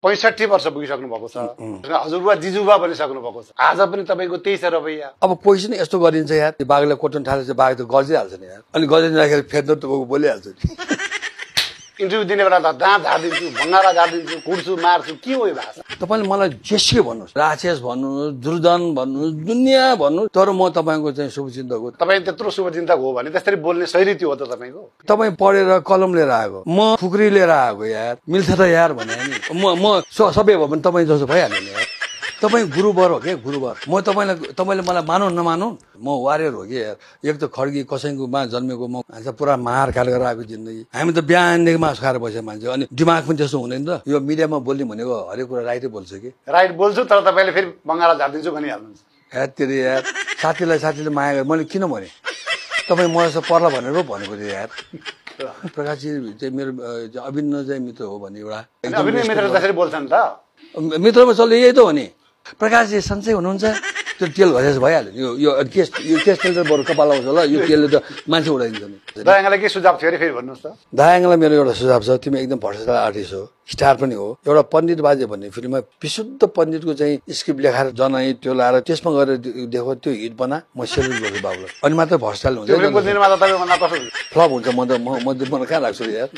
65 वर्ष पुगिसक्नु भएको छ हजुरबा जिजुबा बनिसक्नु भएको छ आज पनि तपाईको त्यही छ रवैया अब पैसा नै यस्तो गरिन्छ यार बाघले कोटन थालेपछि बाघ त गर्दिहाल्छ नि यार अनि गरिदिँदाखेरि फेर्नु त बोलिहाल्छ नि इन्टरभ्यू दिने बेला त दाँत झारिदिन्छु भङ्गारा झारिदिन्छु कुट्छु मार्छु के हो यो भाषा तपाईँले मलाई जेसुकै भन्नुहोस् राक्षस भन्नुहोस् दुर्जन भन्नुहोस् दुनियाँ भन्नुहोस् तर म तपाईँको चाहिँ शुभचिन्तक हो तपाईँ त्यत्रो शुभचिन्तक हो भने त्यसरी बोल्ने शैली हो त तपाईँको तपाईँ पढेर कलम लिएर आएको म खुकुरी लिएर आएको यार मिल्छ त यार भने म सबै भयो भने तपाईँ जस्तो भइहाल्यो नि यार तपाईँ गुरुवर हो के गुरुवर म तपाईँले मलाई मानौ नमानौ म वारियर हो कि यार एक त खड्गी कसैकोमा जन्मेको म पुरा मार खाल गरेर आएको जिन्दगी हामी त बिहानदेखि मासु खाएर बसेको मान्छे अनि दिमाग पनि त्यस्तो हुँदैन त यो मिडियामा बोल्ने भनेको हरेक कुरा राइटै बोल्छ कि राइट बोल्छु तर तपाईँले फेरि बङ्गाला झारिदिन्छु भनिहाल्नुहुन्छ यार तेरि यार साथीले माया गरेँ मैले किन भने तपाईँ मलाई जस्तो पर्ला भनेर भनेको थिएँ यार प्रकाशजी चाहिँ मेरो अभिन्न चाहिँ मित्र हो भन्ने एउटा अभिनय मित्र त्यसरी बोल्छन् त मित्रमा चल्ने यही त हो नि प्रकाशजी सन्चै हुनुहुन्छ त्यो तेल घसेस भइहाल्यो यो केस तेल त बरु कपाल आउँछ होला यो तेलले त मान्छे उडाइदिन्छ नि दयाङलाई के सुझाव थियो अरे फेरि भन्नुहोस् त दयाङलाई मेरो एउटा सुझाव छ तिमी एकदम भर्सटाइल आर्टिस्ट हो स्टार पनि हो एउटा पण्डित बाजे भन्ने फिल्ममा विशुद्ध पण्डितको चाहिँ स्क्रिप्ट लेखाएर जनाई त्यो लाएर त्यसमा गएर देखो त्यो हिट बना म सेल्युट गर्छु बाबुलाई अनि मात्र भर्सटाइल हुन्छ फ्लप हुन्छ म कहाँ राख्छु यार